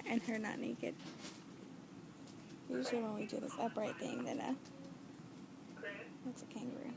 and her not naked. Usually when we do this upright thing, then that's a kangaroo.